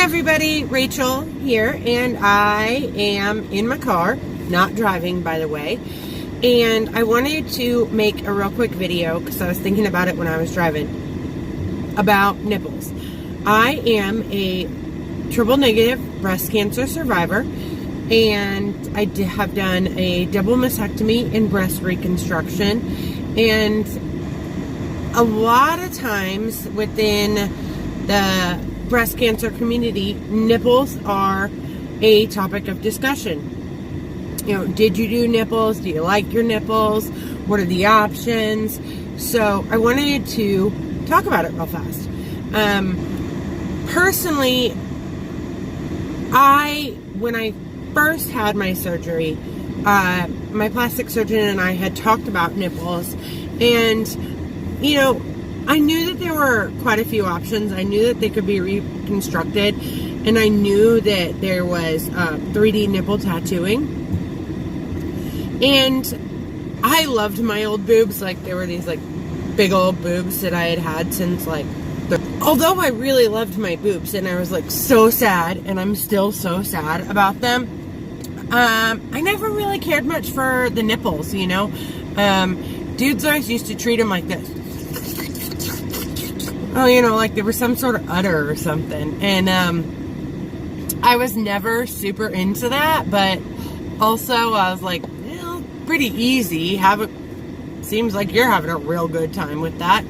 everybody, Rachel here, and I am in my car, not driving by the way, and I wanted to make a real quick video because I was thinking about it when I was driving, about nipples. I am a triple negative breast cancer survivor, and I have done a double mastectomy and breast reconstruction, and a lot of times within the breast cancer community, nipples are a topic of discussion. You know, did you do nipples? Do you like your nipples? What are the options? So I wanted to talk about it real fast. Personally, when I first had my surgery, my plastic surgeon and I had talked about nipples, and you know, I knew that there were quite a few options. I knew that they could be reconstructed, and I knew that there was 3D nipple tattooing. And I loved my old boobs. Like, there were these like big old boobs that I had since like, although I really loved my boobs and I was like so sad, and I'm still so sad about them, I never really cared much for the nipples, you know. Dudes always used to treat them like this. Oh, you know, like there was some sort of udder or something. And I was never super into that, but also I was like, well, pretty easy. Seems like you're having a real good time with that.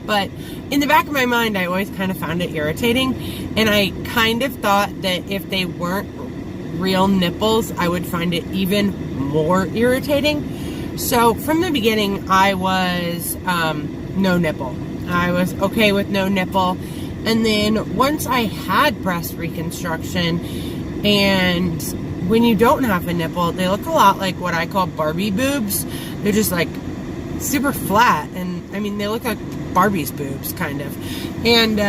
But in the back of my mind, I always kind of found it irritating. And I kind of thought that if they weren't real nipples, I would find it even more irritating. So from the beginning, I was no nipple. I was okay with no nipple. And then once I had breast reconstruction, and when you don't have a nipple, they look a lot like what I call Barbie boobs. They're just like super flat, and I mean, they look like Barbie's boobs kind of. And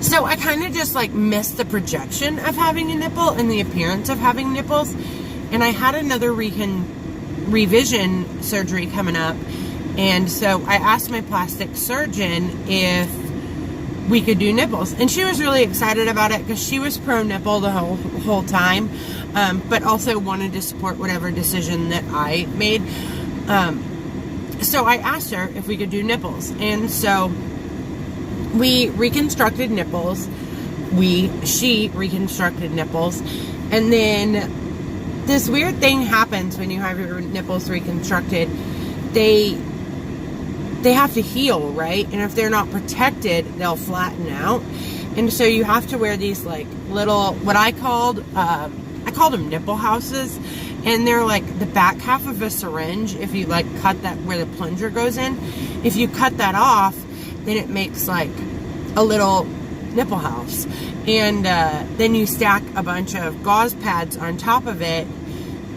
so I kind of just like missed the projection of having a nipple and the appearance of having nipples. And I had another revision surgery coming up. And so I asked my plastic surgeon if we could do nipples. And she was really excited about it because she was pro-nipple the whole time, but also wanted to support whatever decision that I made. So I asked her if we could do nipples. And so we reconstructed nipples. She reconstructed nipples. And then this weird thing happens when you have your nipples reconstructed. They have to heal, right? And if they're not protected, they'll flatten out. And so you have to wear these like little, what I called them nipple houses. And they're like the back half of a syringe. If you like cut that where the plunger goes in, if you cut that off, then it makes like a little nipple house. And then you stack a bunch of gauze pads on top of it,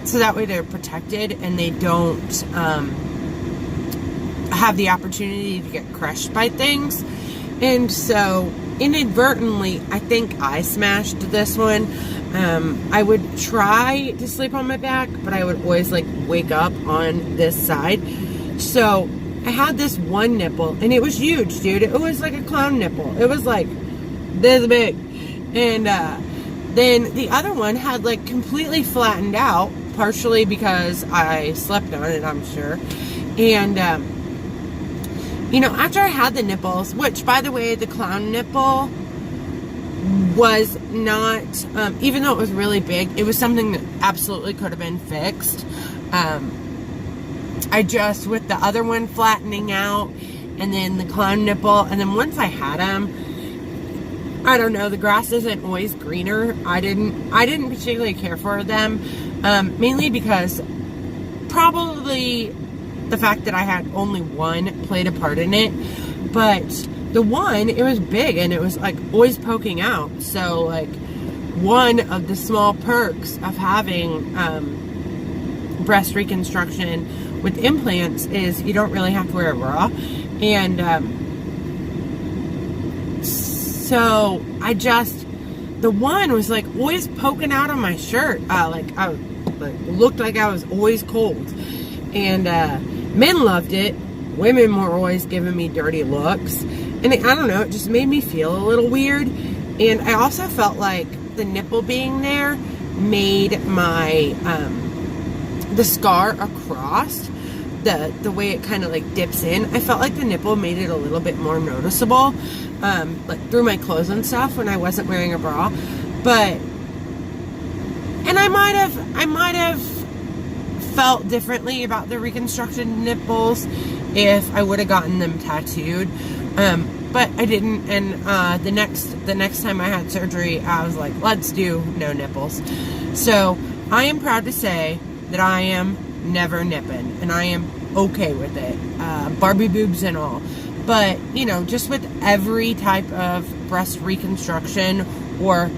so that way they're protected and they don't have the opportunity to get crushed by things. And so inadvertently, I think I smashed this one. I would try to sleep on my back, but I would always like wake up on this side. So I had this one nipple, and it was huge, dude. It was like a clown nipple. It was like this big. And then the other one had like completely flattened out, partially because I slept on it, I'm sure. And you know, after I had the nipples, which, by the way, the clown nipple was not, even though it was really big, it was something that absolutely could have been fixed. I just, with the other one flattening out, and then the clown nipple, and then once I had them, I don't know, the grass isn't always greener. I didn't particularly care for them, mainly because probably the fact that I had only one played a part in it. But the one, it was big and it was like always poking out. So like one of the small perks of having breast reconstruction with implants is you don't really have to wear a bra. And so the one was like always poking out on my shirt. Looked like I was always cold. And men loved it. Women were always giving me dirty looks. And I don't know, it just made me feel a little weird. And I also felt like the nipple being there made my, the scar across, the way it kind of like dips in, I felt like the nipple made it a little bit more noticeable, like through my clothes and stuff when I wasn't wearing a bra. But, and I might have felt differently about the reconstructed nipples if I would have gotten them tattooed. But I didn't, and the next time I had surgery, I was like, let's do no nipples. So I am proud to say that I am never nipping, and I am okay with it, Barbie boobs and all. But, you know, just with every type of breast reconstruction or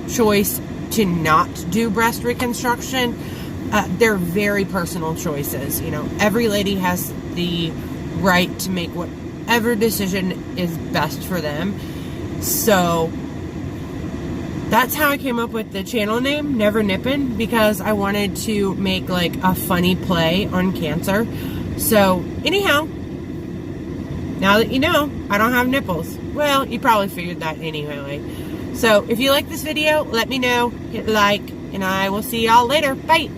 choice to not do breast reconstruction, they're very personal choices. You know, every lady has the right to make whatever decision is best for them. So that's how I came up with the channel name, Never Nippin', because I wanted to make like a funny play on cancer. So anyhow, now that you know I don't have nipples, well, you probably figured that anyway. So if you like this video, let me know, hit like, and I will see y'all later. Bye!